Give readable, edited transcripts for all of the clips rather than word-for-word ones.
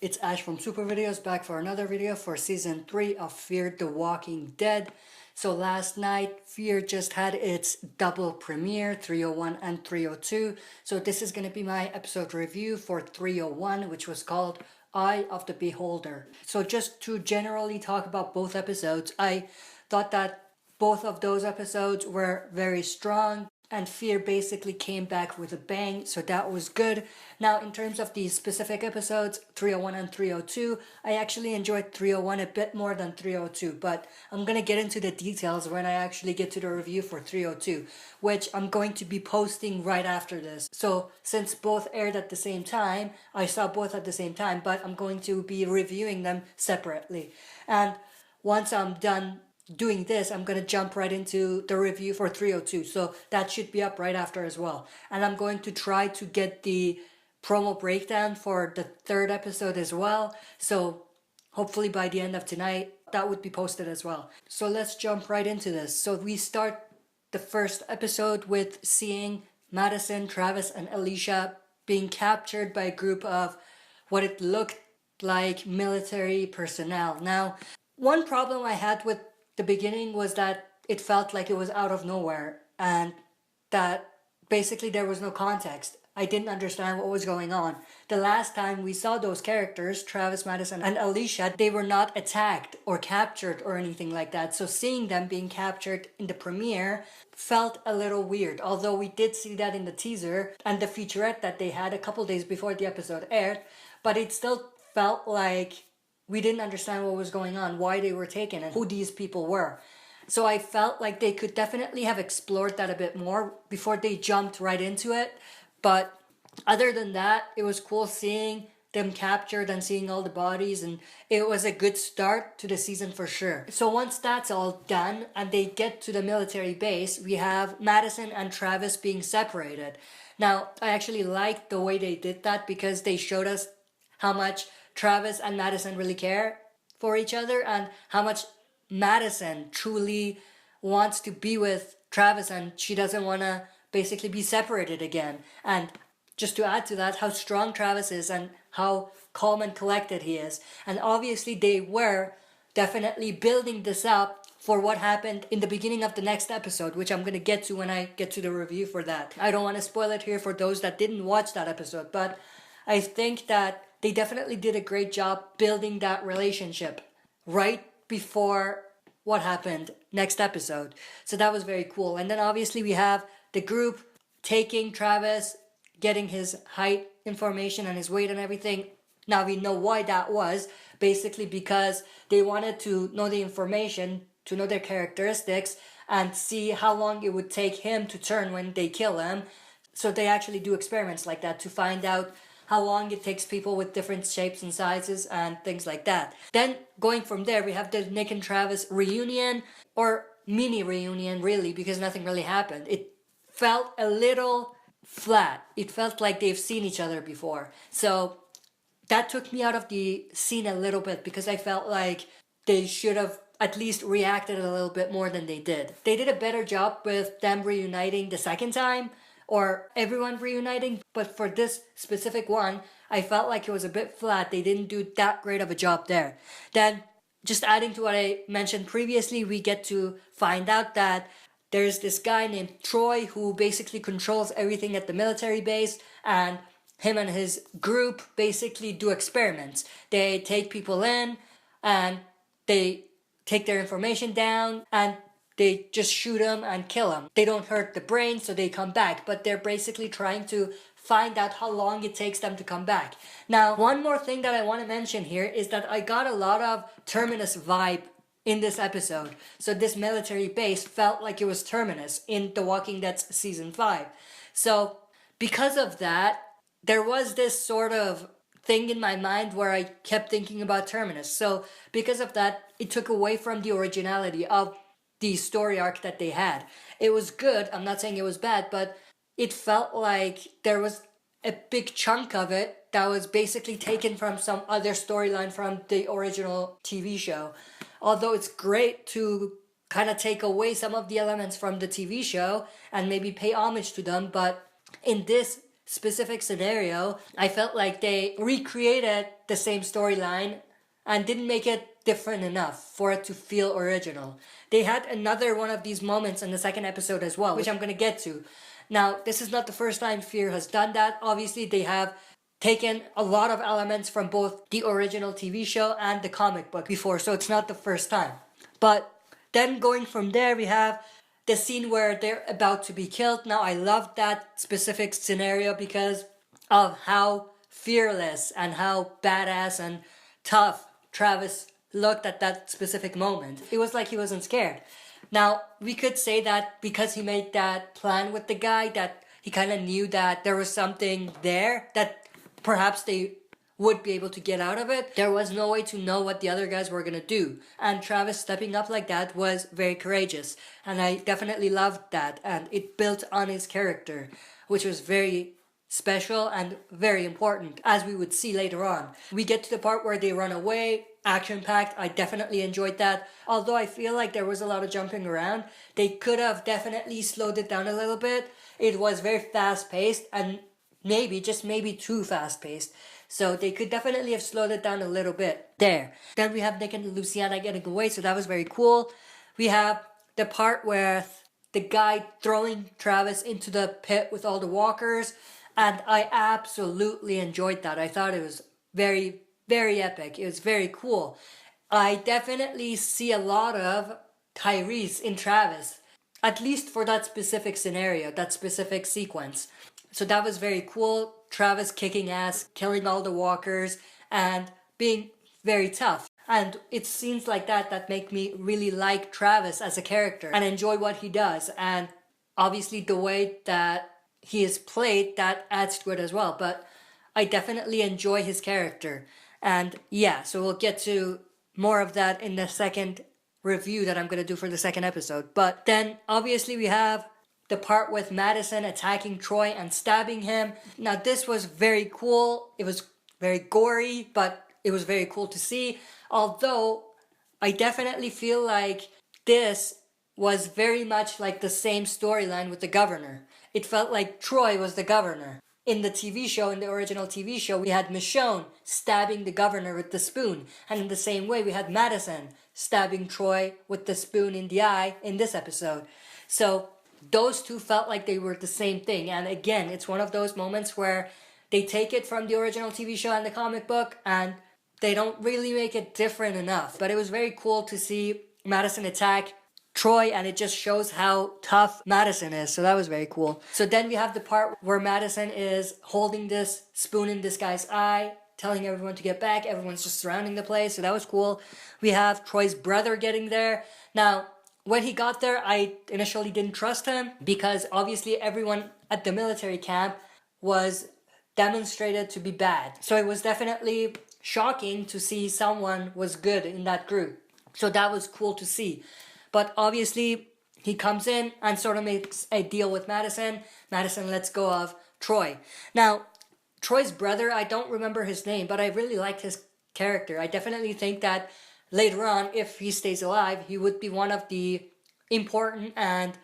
It's Ash from Super Videos back for another video for season 3 of Fear the Walking Dead. So last night Fear just had its double premiere, 301 and 302. So this is going to be my episode review for 301, which was called Eye of the Beholder. So just to generally talk about both episodes, I thought that both of those episodes were very strong. And Fear basically came back with a bang, so that was good. Now, in terms of these specific episodes, 301 and 302, I actually enjoyed 301 a bit more than 302, but I'm going to get into the details when I actually get to the review for 302, which I'm going to be posting right after this. So, since both aired at the same time, I saw both at the same time, but I'm going to be reviewing them separately. And once I'm done doing this, I'm going to jump right into the review for 302, so that should be up right after as well. And I'm going to try to get the promo breakdown for the third episode as well, so hopefully by the end of tonight that would be posted as well. So let's jump right into this. So we start the first episode with seeing Madison, Travis, and Alicia being captured by a group of what it looked like military personnel. Now, one problem I had with the beginning was that it felt like it was out of nowhere and that basically there was no context. I didn't understand what was going on. The last time we saw those characters, Travis, Madison, and Alicia, they were not attacked or captured or anything like that. So seeing them being captured in the premiere felt a little weird. Although we did see that in the teaser and the featurette that they had a couple days before the episode aired, but it still felt like we didn't understand what was going on, why they were taken, and who these people were. So I felt like they could definitely have explored that a bit more before they jumped right into it. But other than that, it was cool seeing them captured and seeing all the bodies, and it was a good start to the season for sure. So once that's all done and they get to the military base, we have Madison and Travis being separated. Now, I actually liked the way they did that because they showed us how much Travis and Madison really care for each other and how much Madison truly wants to be with Travis and she doesn't want to basically be separated again. And just to add to that, how strong Travis is and how calm and collected he is. And obviously they were definitely building this up for what happened in the beginning of the next episode, which I'm going to get to when I get to the review for that. I don't want to spoil it here for those that didn't watch that episode, but I think that they definitely did a great job building that relationship right before what happened next episode. So that was very cool. And then obviously we have the group taking Travis, getting his height information and his weight and everything. Now we know why that was. Basically because they wanted to know the information, to know their characteristics, and see how long it would take him to turn when they kill him. So they actually do experiments like that to find out how long it takes people with different shapes and sizes and things like that. Then going from there, we have the Nick and Travis reunion, or mini reunion really, because nothing really happened. It felt a little flat. It felt like they've seen each other before. So that took me out of the scene a little bit because I felt like they should have at least reacted a little bit more than they did. They did a better job with them reuniting the second time, or everyone reuniting, but for this specific one, I felt like it was a bit flat. They didn't do that great of a job there. Then, just adding to what I mentioned previously, we get to find out that there's this guy named Troy who basically controls everything at the military base, and him and his group basically do experiments. They take people in, and they take their information down, and they just shoot them and kill them. They don't hurt the brain, so they come back. But they're basically trying to find out how long it takes them to come back. Now, one more thing that I want to mention here is that I got a lot of Terminus vibe in this episode. So this military base felt like it was Terminus in The Walking Dead's Season 5. So because of that, there was this sort of thing in my mind where I kept thinking about Terminus. So because of that, it took away from the originality of the story arc that they had. It was good, I'm not saying it was bad, but it felt like there was a big chunk of it that was basically taken from some other storyline from the original TV show. Although it's great to kind of take away some of the elements from the TV show and maybe pay homage to them, but in this specific scenario, I felt like they recreated the same storyline and didn't make it different enough for it to feel original. They had another one of these moments in the second episode as well, which I'm going to get to. Now, this is not the first time Fear has done that. Obviously, they have taken a lot of elements from both the original TV show and the comic book before, so it's not the first time. But then going from there, we have the scene where they're about to be killed. Now, I love that specific scenario because of how fearless and how badass and tough Travis looked at that specific moment. It was like he wasn't scared. Now, we could say that because he made that plan with the guy, that he kind of knew that there was something there, that perhaps they would be able to get out of it. There was no way to know what the other guys were going to do. And Travis stepping up like that was very courageous. And I definitely loved that. And it built on his character, which was very special and very important, as we would see later on. We get to the part where they run away, action-packed. I definitely enjoyed that. Although I feel like there was a lot of jumping around, they could have definitely slowed it down a little bit. It was very fast-paced and maybe, just maybe too fast-paced. So they could definitely have slowed it down a little bit there. Then we have Nick and Luciana getting away, so that was very cool. We have the part where the guy throwing Travis into the pit with all the walkers, and I absolutely enjoyed that. I thought it was very, very epic. It was very cool. I definitely see a lot of Tyrese in Travis, at least for that specific scenario, that specific sequence. So that was very cool. Travis kicking ass, killing all the walkers, and being very tough. And it's scenes like that that make me really like Travis as a character and enjoy what he does. And obviously the way that he is played, that adds to it as well. But I definitely enjoy his character. And yeah, so we'll get to more of that in the second review that I'm going to do for the second episode. But then obviously we have the part with Madison attacking Troy and stabbing him. Now this was very cool. It was very gory, but it was very cool to see. Although I definitely feel like this was very much like the same storyline with the governor. It felt like Troy was the governor. In the TV show, in the original TV show, we had Michonne stabbing the governor with the spoon. And in the same way, we had Madison stabbing Troy with the spoon in the eye in this episode. So those two felt like they were the same thing. And again, it's one of those moments where they take it from the original TV show and the comic book and they don't really make it different enough. But it was very cool to see Madison attack Troy, and it just shows how tough Madison is. So that was very cool. So then we have the part where Madison is holding this spoon in this guy's eye, telling everyone to get back. Everyone's just surrounding the place. So that was cool. We have Troy's brother getting there. Now, when he got there, I initially didn't trust him because obviously everyone at the military camp was demonstrated to be bad. So it was definitely shocking to see someone was good in that group. So that was cool to see. But obviously he comes in and sort of makes a deal with Madison. Madison lets go of Troy. Now, Troy's brother, I don't remember his name, but I really liked his character. I definitely think that later on, if he stays alive, he would be one of the important and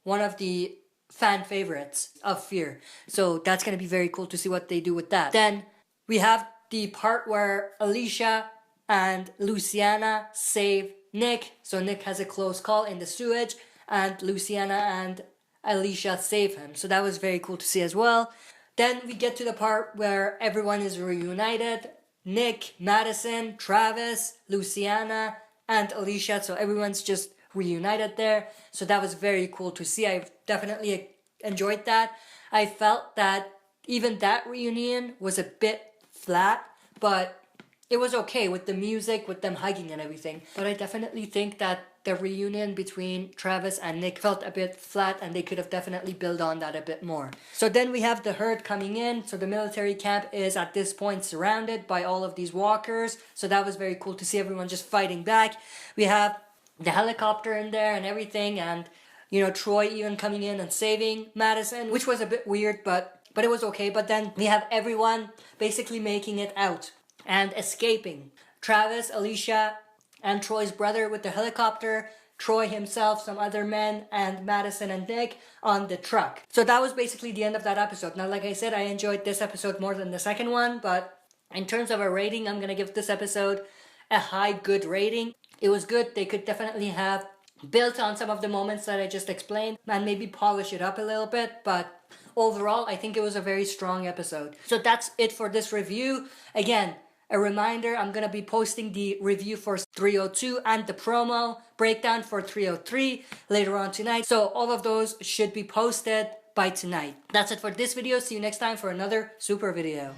one of the fan favorites of Fear. So that's going to be very cool to see what they do with that. Then we have the part where Alicia and Luciana save Nick. So Nick has a close call in the sewage and Luciana and Alicia save him. So that was very cool to see as well. Then we get to the part where everyone is reunited. Nick, Madison, Travis, Luciana, and Alicia. So everyone's just reunited there. So that was very cool to see. I definitely enjoyed that. I felt that even that reunion was a bit flat, but it was okay with the music, with them hugging and everything. But I definitely think that the reunion between Travis and Nick felt a bit flat and they could have definitely built on that a bit more. So then we have the herd coming in. So the military camp is at this point surrounded by all of these walkers. So that was very cool to see everyone just fighting back. We have the helicopter in there and everything, and you know, Troy even coming in and saving Madison, which was a bit weird, but it was okay. But then we have everyone basically making it out and escaping. Travis, Alicia, and Troy's brother with the helicopter Troy himself, some other men, and Madison and Nick on the truck. So that was basically the end of that episode. Now, like I said, I enjoyed this episode more than the second one, but in terms of a rating, I'm gonna give this episode a high good rating. It was good. They could definitely have built on some of the moments that I just explained and maybe polish it up a little bit, but overall, I think it was a very strong episode. So that's it for this review. Again, a reminder, I'm going to be posting the review for 302 and the promo breakdown for 303 later on tonight. So all of those should be posted by tonight. That's it for this video. See you next time for another super video.